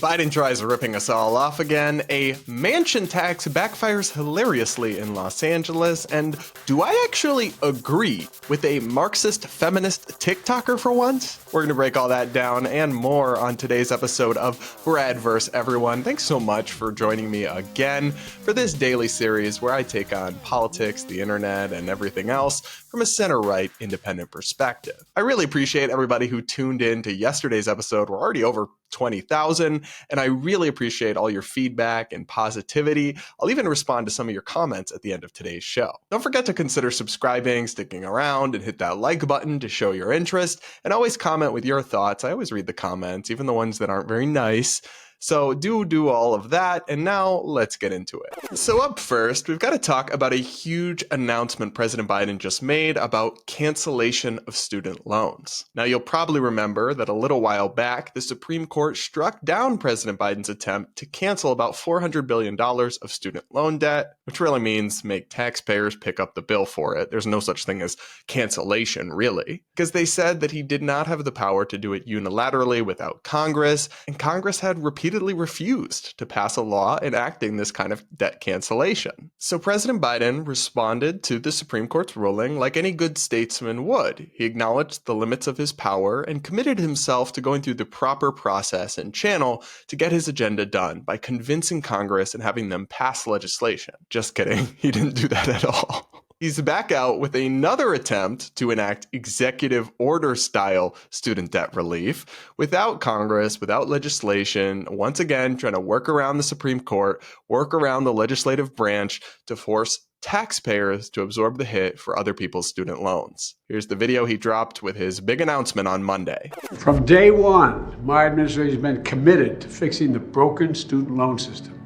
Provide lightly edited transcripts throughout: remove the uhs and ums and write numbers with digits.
Biden tries ripping us all off again, a mansion tax backfires hilariously in Los Angeles, and do I actually agree with a Marxist feminist TikToker for once? We're going to break all that down and more on today's episode of Bradverse, everyone. Thanks so much for joining me again for this daily series where I take on politics, the internet, and everything else from a center-right independent perspective. I really appreciate everybody who tuned in to yesterday's episode. We're already over 20,000, and I really appreciate all your feedback and positivity. I'll even respond to some of your comments at the end of today's show. Don't forget to consider subscribing, sticking around, and hit that like button to show your interest, and always comment with your thoughts. I always read the comments, even the ones that aren't very nice. So do all of that, and now let's get into it. So up first, we've got to talk about a huge announcement President Biden just made about cancellation of student loans. Now, you'll probably remember that a little while back, the Supreme Court struck down President Biden's attempt to cancel about $400 billion of student loan debt, which really means make taxpayers pick up the bill for it. There's no such thing as cancellation, really, because they said that he did not have the power to do it unilaterally without Congress, and Congress had repeatedly refused to pass a law enacting this kind of debt cancellation. So President Biden responded to the Supreme Court's ruling like any good statesman would. He acknowledged the limits of his power and committed himself to going through the proper process and channel to get his agenda done by convincing Congress and having them pass legislation. Just kidding, he didn't do that at all. He's back out with another attempt to enact executive order style student debt relief without Congress, without legislation, once again trying to work around the Supreme Court, work around the legislative branch to force taxpayers to absorb the hit for other people's student loans. Here's the video he dropped with his big announcement on Monday. From day one, my administration has been committed to fixing the broken student loan system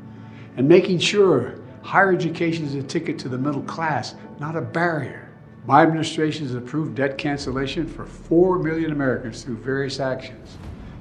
and making sure higher education is a ticket to the middle class, not a barrier. My administration has approved debt cancellation for 4 million Americans through various actions.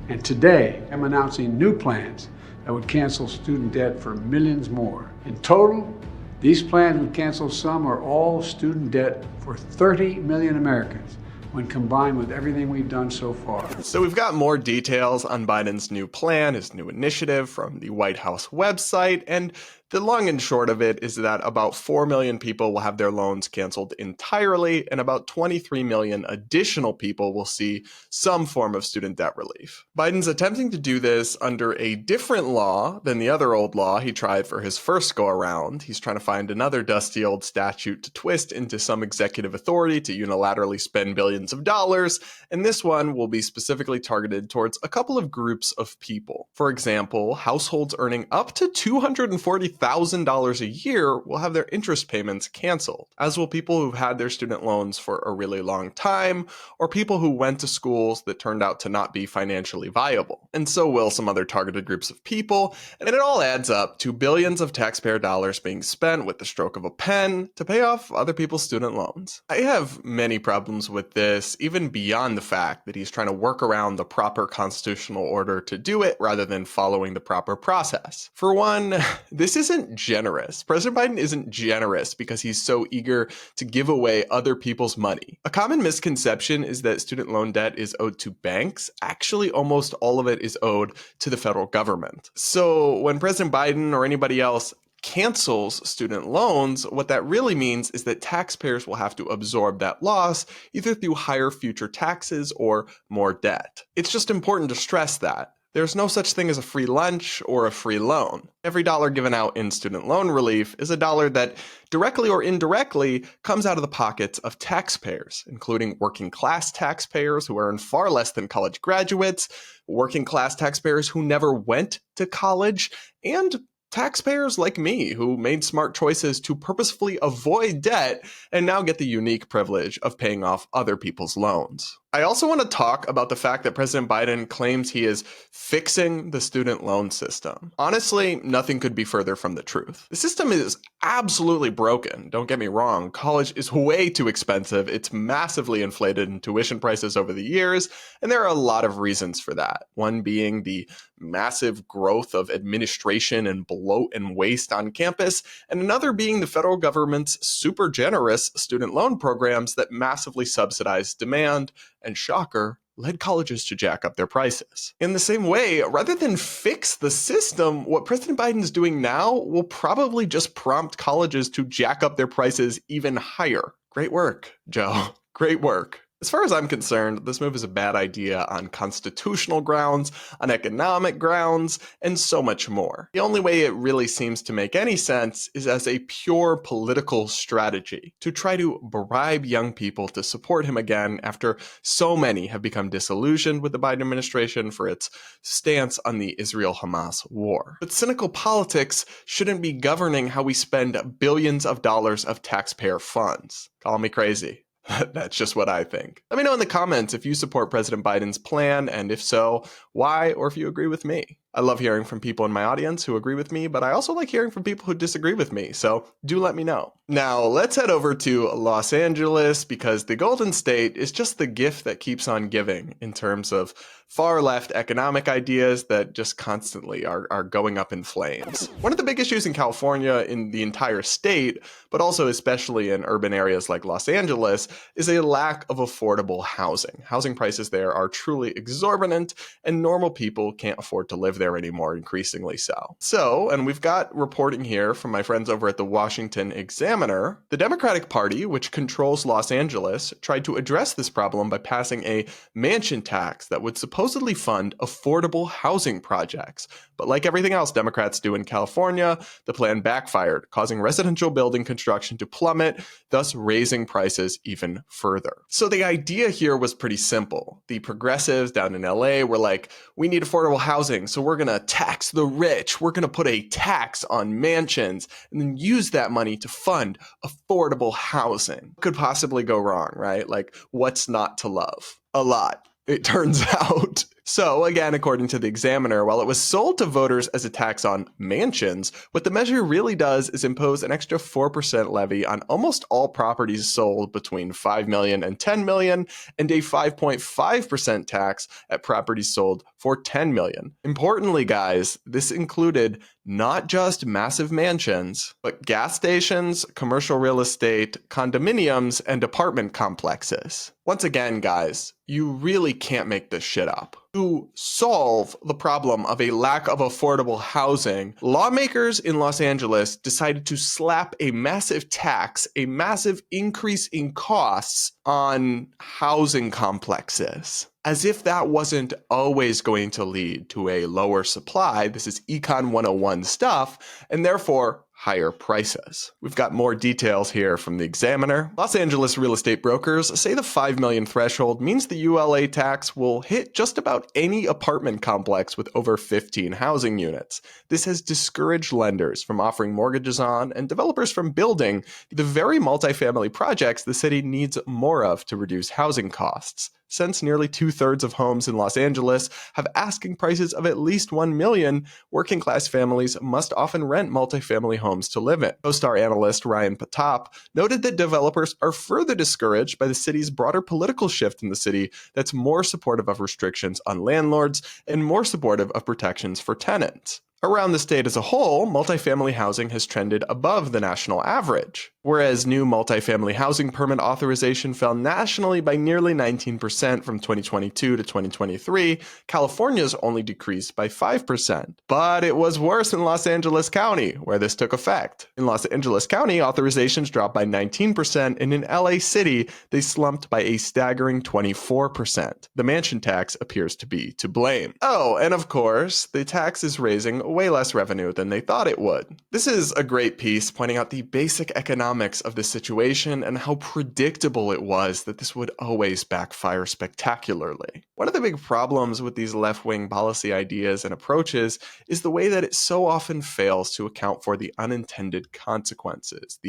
And today, I'm announcing new plans that would cancel student debt for millions more. In total, these plans would cancel some or all student debt for 30 million Americans, when combined with everything we've done so far. So we've got more details on Biden's new plan, his new initiative from the White House website, and the long and short of it is that about 4 million people will have their loans canceled entirely, and about 23 million additional people will see some form of student debt relief. Biden's attempting to do this under a different law than the other old law he tried for his first go-around. He's trying to find another dusty old statute to twist into some executive authority to unilaterally spend billions of dollars, and this one will be specifically targeted towards a couple of groups of people. For example, households earning up to $240,000 a year will have their interest payments canceled, as will people who've had their student loans for a really long time, or people who went to schools that turned out to not be financially viable. And so will some other targeted groups of people, and it all adds up to billions of taxpayer dollars being spent with the stroke of a pen to pay off other people's student loans. I have many problems with this, even beyond the fact that he's trying to work around the proper constitutional order to do it rather than following the proper process. For one, this isn't generous. President Biden isn't generous because he's so eager to give away other people's money. A common misconception is that student loan debt is owed to banks. Actually, almost all of it is owed to the federal government. So when President Biden or anybody else cancels student loans, what that really means is that taxpayers will have to absorb that loss either through higher future taxes or more debt. It's just important to stress that. There's no such thing as a free lunch or a free loan. Every dollar given out in student loan relief is a dollar that directly or indirectly comes out of the pockets of taxpayers, including working class taxpayers who earn far less than college graduates, working class taxpayers who never went to college, and taxpayers like me who made smart choices to purposefully avoid debt and now get the unique privilege of paying off other people's loans. I also want to talk about the fact that President Biden claims he is fixing the student loan system. Honestly, nothing could be further from the truth. The system is absolutely broken. Don't get me wrong. College is way too expensive. It's massively inflated in tuition prices over the years, and there are a lot of reasons for that. One being the massive growth of administration and bloat and waste on campus, and another being the federal government's super generous student loan programs that massively subsidize demand and, shocker, led colleges to jack up their prices. In the same way, rather than fix the system, what President Biden is doing now will probably just prompt colleges to jack up their prices even higher. Great work, Joe. Great work. As far as I'm concerned, this move is a bad idea on constitutional grounds, on economic grounds, and so much more. The only way it really seems to make any sense is as a pure political strategy to try to bribe young people to support him again after so many have become disillusioned with the Biden administration for its stance on the Israel-Hamas war. But cynical politics shouldn't be governing how we spend billions of dollars of taxpayer funds. Call me crazy. That's just what I think. Let me know in the comments if you support President Biden's plan, and if so, why, or if you agree with me. I love hearing from people in my audience who agree with me, but I also like hearing from people who disagree with me, so do let me know. Now, let's head over to Los Angeles, because the Golden State is just the gift that keeps on giving in terms of far-left economic ideas that just constantly are going up in flames. One of the big issues in California, in the entire state, but also especially in urban areas like Los Angeles, is a lack of affordable housing. Housing prices there are truly exorbitant, and normal people can't afford to live there anymore, increasingly so. And we've got reporting here from my friends over at the Washington Examiner. The Democratic Party, which controls Los Angeles, tried to address this problem by passing a mansion tax that would supposedly fund affordable housing projects. But like everything else Democrats do in California, the plan backfired, causing residential building construction to plummet, thus raising prices even further. So the idea here was pretty simple. The progressives down in LA were like, we need affordable housing, so we're going to tax the rich. We're going to put a tax on mansions and then use that money to fund affordable housing. Could possibly go wrong, right? Like, what's not to love? A lot, it turns out. So again, according to the Examiner, while it was sold to voters as a tax on mansions, what the measure really does is impose an extra 4% levy on almost all properties sold between $5 million and $10 million, and a 5.5% tax at properties sold for $10 million. Importantly, guys, this included not just massive mansions, but gas stations, commercial real estate, condominiums, and apartment complexes. Once again, guys, you really can't make this shit up. To solve the problem of a lack of affordable housing, lawmakers in Los Angeles decided to slap a massive tax, a massive increase in costs on housing complexes. As if that wasn't always going to lead to a lower supply. This is Econ 101 stuff, and therefore higher prices. We've got more details here from the Examiner. Los Angeles real estate brokers say the $5 million threshold means the ULA tax will hit just about any apartment complex with over 15 housing units. This has discouraged lenders from offering mortgages on and developers from building the very multifamily projects the city needs more of to reduce housing costs. Since nearly 2/3 of homes in Los Angeles have asking prices of at least $1 million, working-class families must often rent multifamily homes to live in. CoStar analyst Ryan Patap noted that developers are further discouraged by the city's broader political shift in the city that's more supportive of restrictions on landlords and more supportive of protections for tenants. Around the state as a whole, multifamily housing has trended above the national average. Whereas new multifamily housing permit authorization fell nationally by nearly 19% from 2022 to 2023, California's only decreased by 5%. But it was worse in Los Angeles County, where this took effect. In Los Angeles County, authorizations dropped by 19%, and in LA City, they slumped by a staggering 24%. The mansion tax appears to be to blame. Oh, and of course, the tax is raising way less revenue than they thought it would. This is a great piece pointing out the basic economics of the situation and how predictable it was that this would always backfire spectacularly. One of the big problems with these left-wing policy ideas and approaches is the way that it so often fails to account for the unintended consequences.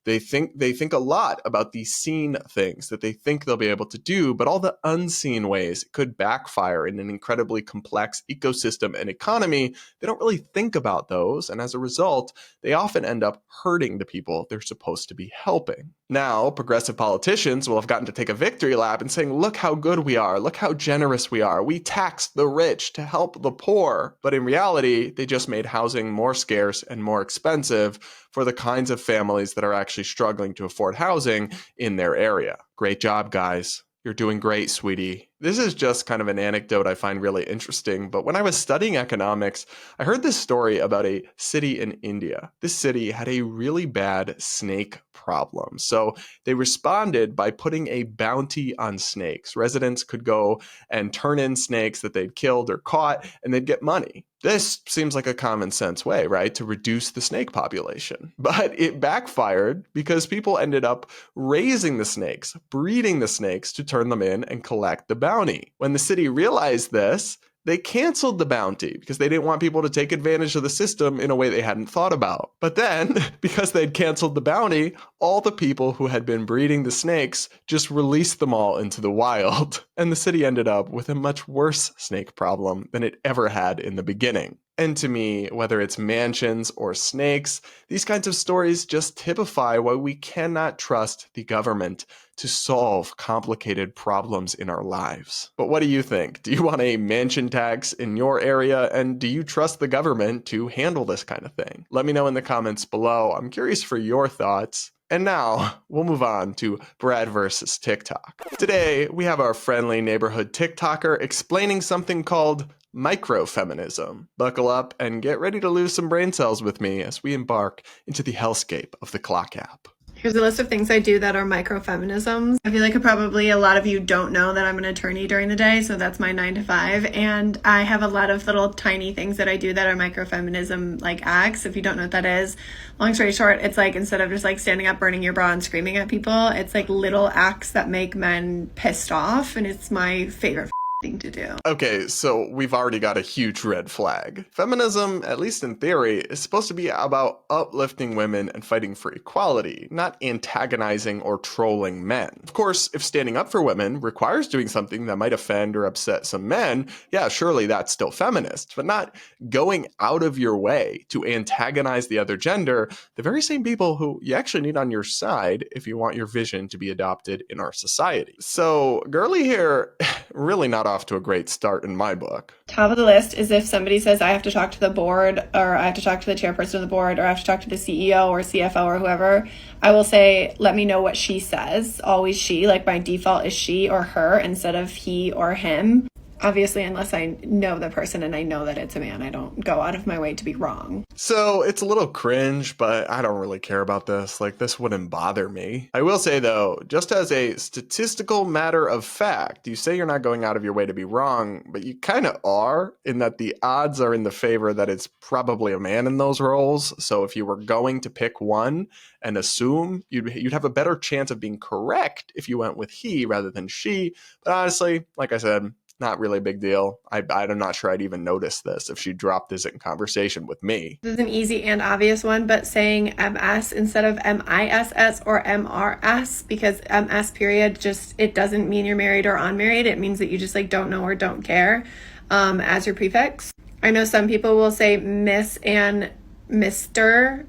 They think a lot about the seen things that they think they'll be able to do, but all the unseen ways it could backfire in an incredibly complex ecosystem and economy, they don't really think about those, and as a result, they often end up hurting the people they're supposed to be helping. Now, progressive politicians will have gotten to take a victory lap and saying, look how good we are, look how generous we are, we tax the rich to help the poor. But in reality, they just made housing more scarce and more expensive for the kinds of families that are actually struggling to afford housing in their area. Great job, guys. You're doing great, sweetie. This is just kind of an anecdote I find really interesting, but when I was studying economics, I heard this story about a city in India. This city had a really bad snake problem. So they responded by putting a bounty on snakes. Residents could go and turn in snakes that they'd killed or caught, and they'd get money. This seems like a common sense way, right, to reduce the snake population. But it backfired because people ended up raising the snakes, breeding the snakes to turn them in and collect the bounty. When the city realized this, they canceled the bounty because they didn't want people to take advantage of the system in a way they hadn't thought about. But then, because they'd canceled the bounty, all the people who had been breeding the snakes just released them all into the wild. And the city ended up with a much worse snake problem than it ever had in the beginning. And to me, whether it's mansions or snakes, these kinds of stories just typify why we cannot trust the government to solve complicated problems in our lives. But what do you think? Do you want a mansion tax in your area? And do you trust the government to handle this kind of thing? Let me know in the comments below. I'm curious for your thoughts. And now we'll move on to Brad versus TikTok. Today, we have our friendly neighborhood TikToker explaining something called microfeminism. Buckle up and get ready to lose some brain cells with me as we embark into the hellscape of the Clock app. Here's a list of things I do that are microfeminisms. I feel like probably a lot of you don't know that I'm an attorney during the day, so that's my 9 to 5. And I have a lot of little tiny things that I do that are microfeminism like acts. If you don't know what that is, long story short, it's like instead of just like standing up, burning your bra and screaming at people, it's like little acts that make men pissed off, and it's my favorite thing to do. Okay, so we've already got a huge red flag. Feminism, at least in theory, is supposed to be about uplifting women and fighting for equality, not antagonizing or trolling men. Of course, if standing up for women requires doing something that might offend or upset some men, yeah, surely that's still feminist, but not going out of your way to antagonize the other gender, the very same people who you actually need on your side if you want your vision to be adopted in our society. So, girly here, really not off to a great start in my book. Top of the list is if somebody says I have to talk to the board, or I have to talk to the chairperson of the board, or I have to talk to the CEO or CFO or whoever, I will say, let me know what she says. Always she, like my default is she or her instead of he or him. Obviously, unless I know the person and I know that it's a man, I don't go out of my way to be wrong. So it's a little cringe, but I don't really care about this. Like, this wouldn't bother me. I will say, though, just as a statistical matter of fact, you say you're not going out of your way to be wrong, but you kind of are, in that the odds are in the favor that it's probably a man in those roles. So if you were going to pick one and assume, you'd have a better chance of being correct if you went with he rather than she. But honestly, like I said, not really a big deal. I'm not sure I'd even notice this if she dropped this in conversation with me. This is an easy and obvious one, but saying MS instead of MISS or MRS, because MS period just, it doesn't mean you're married or unmarried. It means that you just like don't know or don't care as your prefix. I know some people will say Miss and Mr.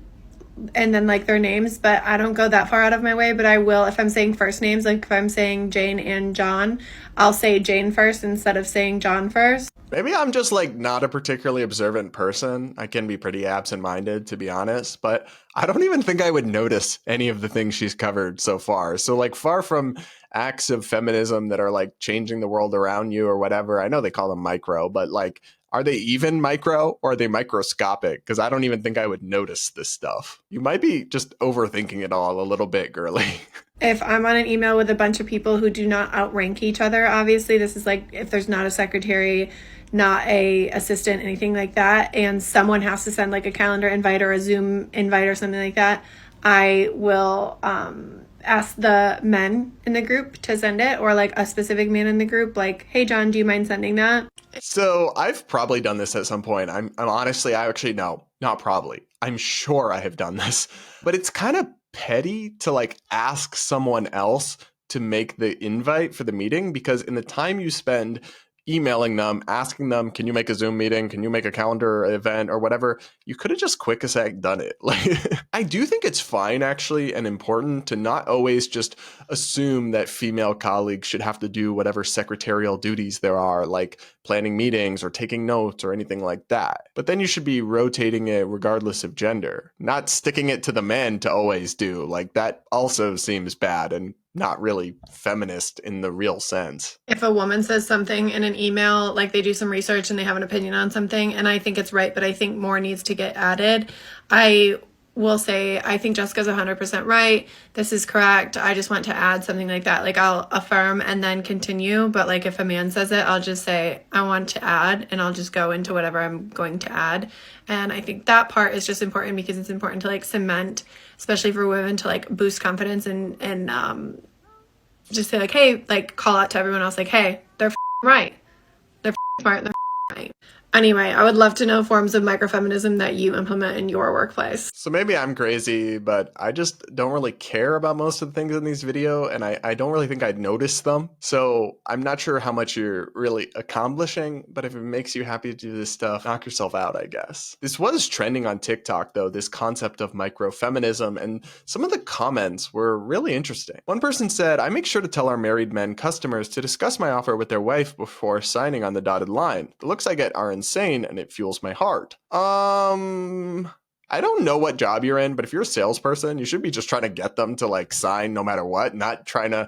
and then like their names, but I don't go that far out of my way. But I will if I'm saying first names, like if I'm saying Jane and John, I'll say Jane first instead of saying John first. Maybe I'm just like not a particularly observant person. I can be pretty absent-minded, to be honest, but I don't even think I would notice any of the things she's covered so far. So like, far from acts of feminism that are like changing the world around you or whatever, I know they call them micro, but like, are they even micro or are they microscopic? Because I don't even think I would notice this stuff. You might be just overthinking it all a little bit, girly. If I'm on an email with a bunch of people who do not outrank each other, obviously this is like if there's not a secretary, not a assistant, anything like that, and someone has to send like a calendar invite or a Zoom invite or something like that, I will ask the men in the group to send it, or like a specific man in the group, like, hey John, do you mind sending that? So I've probably done this at some point. I'm honestly, I actually, no, not probably. I'm sure I have done this, but it's kind of petty to like ask someone else to make the invite for the meeting, because in the time you spend emailing them, asking them, can you make a Zoom meeting? Can you make a calendar event or whatever? You could have just quick as heck done it. Like, I do think it's fine actually and important to not always just assume that female colleagues should have to do whatever secretarial duties there are, like planning meetings or taking notes or anything like that. But then you should be rotating it regardless of gender, not sticking it to the men to always do. Like, that also seems bad and not really feminist in the real sense. If a woman says something in an email, like they do some research and they have an opinion on something, and I think it's right, but I think more needs to get added, I will say, I think Jessica's 100% right. This is correct. I just want to add something like that. Like I'll affirm and then continue. But like if a man says it, I'll just say, I want to add, and I'll just go into whatever I'm going to add. And I think that part is just important because it's important to like cement, especially for women, to like boost confidence and just say like, hey, like call out to everyone else like, hey, they're right. They're smart. They're right. Anyway, I would love to know forms of microfeminism that you implement in your workplace. So maybe I'm crazy, but I just don't really care about most of the things in these videos, and I don't really think I'd notice them. So I'm not sure how much you're really accomplishing, but if it makes you happy to do this stuff, knock yourself out, I guess. This was trending on TikTok, though, this concept of microfeminism, and some of the comments were really interesting. One person said, I make sure to tell our married men customers to discuss my offer with their wife before signing on the dotted line. The looks I get are insane, and it fuels my heart. I don't know what job you're in, but if you're a salesperson, you should be just trying to get them to like sign no matter what, not trying to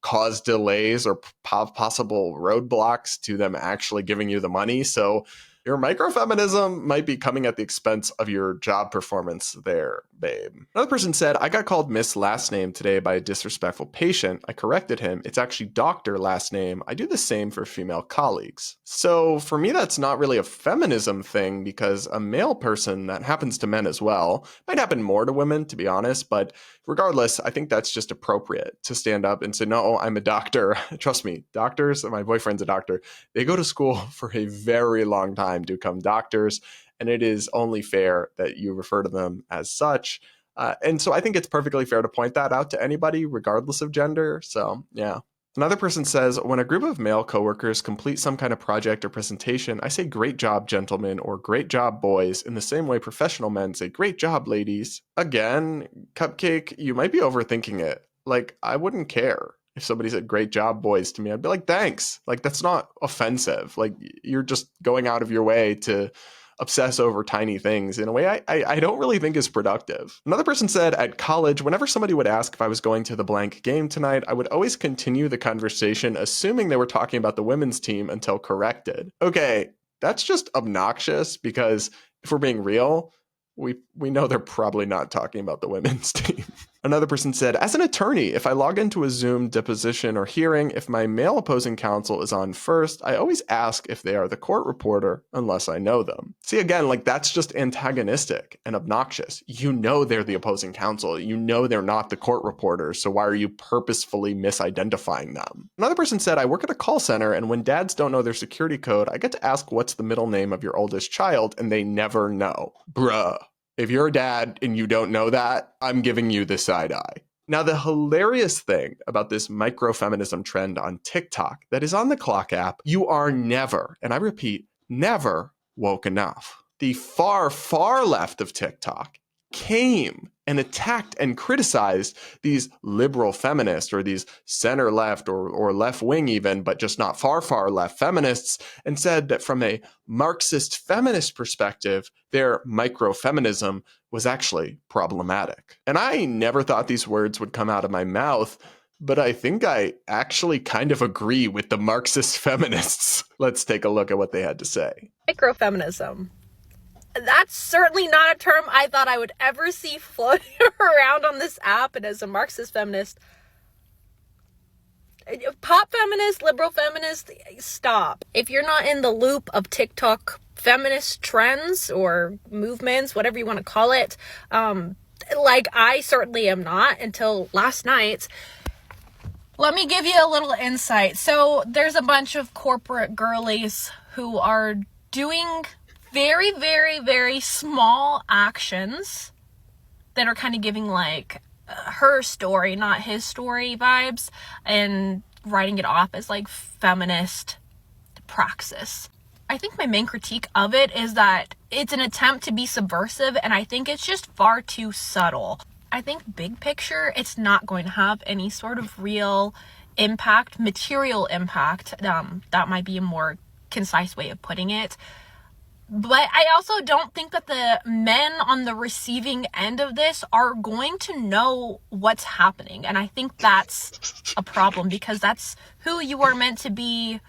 cause delays or possible roadblocks to them actually giving you the money. So your microfeminism might be coming at the expense of your job performance there, babe. Another person said, I got called Miss last name today by a disrespectful patient. I corrected him. It's actually Doctor last name. I do the same for female colleagues. So for me, that's not really a feminism thing because a male person, that happens to men as well, might happen more to women, to be honest, but regardless, I think that's just appropriate to stand up and say, no, I'm a doctor. Trust me, doctors, my boyfriend's a doctor. They go to school for a very long time to become doctors, and it is only fair that you refer to them as such. And so I think it's perfectly fair to point that out to anybody, regardless of gender. So, yeah. Another person says, when a group of male coworkers complete some kind of project or presentation, I say, great job, gentlemen, or great job, boys, in the same way professional men say, great job, ladies. Again, Cupcake, you might be overthinking it. Like, I wouldn't care if somebody said, great job, boys, to me. I'd be like, thanks. Like, that's not offensive. Like, you're just going out of your way to obsess over tiny things in a way I don't really think is productive. Another person said, at college, whenever somebody would ask if I was going to the blank game tonight, I would always continue the conversation, assuming they were talking about the women's team until corrected. Okay, that's just obnoxious because if we're being real, we know they're probably not talking about the women's team. Another person said, as an attorney, if I log into a Zoom deposition or hearing, if my male opposing counsel is on first, I always ask if they are the court reporter unless I know them. See, again, like that's just antagonistic and obnoxious. You know they're the opposing counsel. You know they're not the court reporters, so why are you purposefully misidentifying them? Another person said, I work at a call center, and when dads don't know their security code, I get to ask what's the middle name of your oldest child, and they never know. Bruh. If you're a dad and you don't know that, I'm giving you the side eye. Now, the hilarious thing about this microfeminism trend on TikTok that is on the Clock app, you are never, and I repeat, never woke enough. The far, far left of TikTok came and attacked and criticized these liberal feminists or these center left or left wing even, but just not far, far left feminists, and said that from a Marxist feminist perspective, their microfeminism was actually problematic. And I never thought these words would come out of my mouth, but I think I actually kind of agree with the Marxist feminists. Let's take a look at what they had to say. Microfeminism. That's certainly not a term I thought I would ever see floating around on this app. And as a Marxist feminist, pop feminist, liberal feminist, stop. If you're not in the loop of TikTok feminist trends or movements, whatever you want to call it, like I certainly am not until last night. Let me give you a little insight. So there's a bunch of corporate girlies who are doing very, very, very small actions that are kind of giving like her story, not his story vibes, and writing it off as like feminist praxis. I think my main critique of it is that it's an attempt to be subversive, and I think it's just far too subtle. I think big picture, it's not going to have any sort of real impact, material impact. That might be a more concise way of putting it. But I also don't think that the men on the receiving end of this are going to know what's happening. And I think that's a problem, because that's who you are meant to be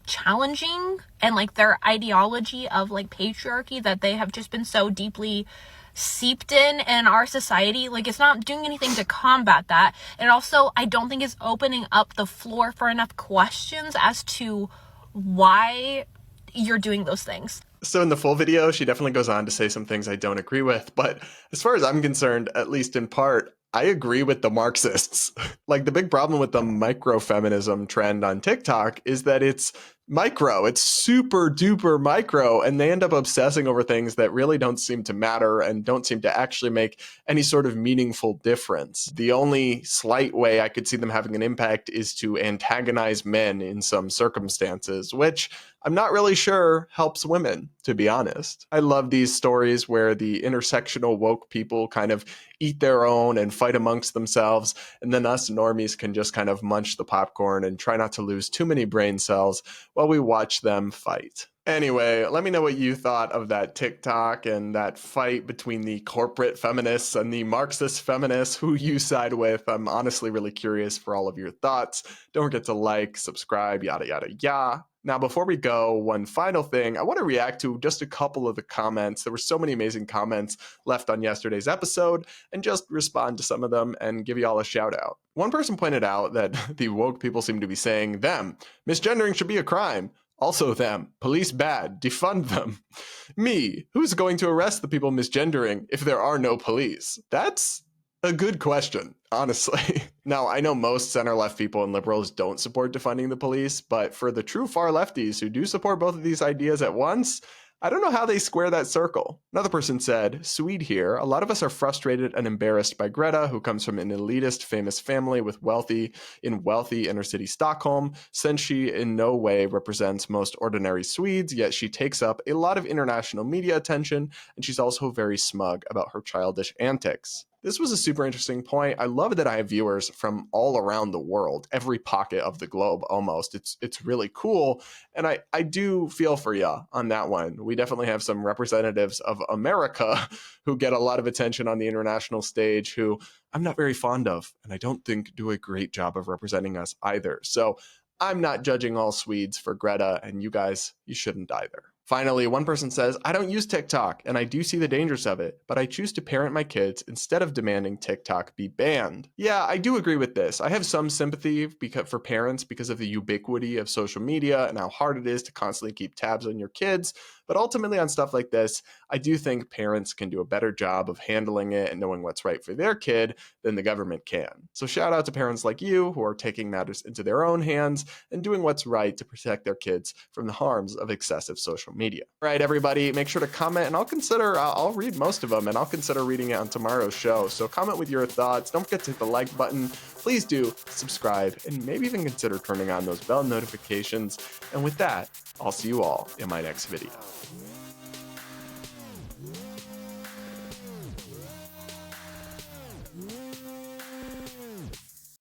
challenging, and like their ideology of like patriarchy that they have just been so deeply seeped in our society. Like, it's not doing anything to combat that. And also, I don't think it's opening up the floor for enough questions as to why you're doing those things. So in the full video, she definitely goes on to say some things I don't agree with. But as far as I'm concerned, at least in part, I agree with the Marxists. Like, the big problem with the microfeminism trend on TikTok is that it's micro. It's super duper micro, and they end up obsessing over things that really don't seem to matter and don't seem to actually make any sort of meaningful difference. The only slight way I could see them having an impact is to antagonize men in some circumstances, which I'm not really sure helps women, to be honest. I love these stories where the intersectional woke people kind of eat their own and fight amongst themselves, and then us normies can just kind of munch the popcorn and try not to lose too many brain cells while we watch them fight. Anyway, let me know what you thought of that TikTok and that fight between the corporate feminists and the Marxist feminists, who you side with. I'm honestly really curious for all of your thoughts. Don't forget to like, subscribe, yada, yada, yada. Now, before we go, one final thing, I want to react to just a couple of the comments. There were so many amazing comments left on yesterday's episode, and just respond to some of them and give you all a shout out. One person pointed out that the woke people seem to be saying, them, misgendering should be a crime. Also them, police bad, defund them. Me, who's going to arrest the people misgendering if there are no police? That's a good question, honestly. Now, I know most center-left people and liberals don't support defunding the police, but for the true far lefties who do support both of these ideas at once, I don't know how they square that circle. Another person said, Swede here, a lot of us are frustrated and embarrassed by Greta, who comes from an elitist famous family with wealthy inner city Stockholm, since she in no way represents most ordinary Swedes, yet she takes up a lot of international media attention, and she's also very smug about her childish antics. This was a super interesting point. I love that I have viewers from all around the world, every pocket of the globe almost. It's really cool. And I do feel for you on that one. We definitely have some representatives of America who get a lot of attention on the international stage who I'm not very fond of, and I don't think do a great job of representing us either. So I'm not judging all Swedes for Greta, and you guys, you shouldn't either. Finally, one person says, I don't use TikTok, and I do see the dangers of it, but I choose to parent my kids instead of demanding TikTok be banned. Yeah, I do agree with this. I have some sympathy for parents because of the ubiquity of social media and how hard it is to constantly keep tabs on your kids. But ultimately on stuff like this, I do think parents can do a better job of handling it and knowing what's right for their kid than the government can. So shout out to parents like you who are taking matters into their own hands and doing what's right to protect their kids from the harms of excessive social media. All right, everybody, make sure to comment, and I'll read most of them, and I'll consider reading it on tomorrow's show. So comment with your thoughts. Don't forget to hit the like button. Please do subscribe, and maybe even consider turning on those bell notifications. And with that, I'll see you all in my next video.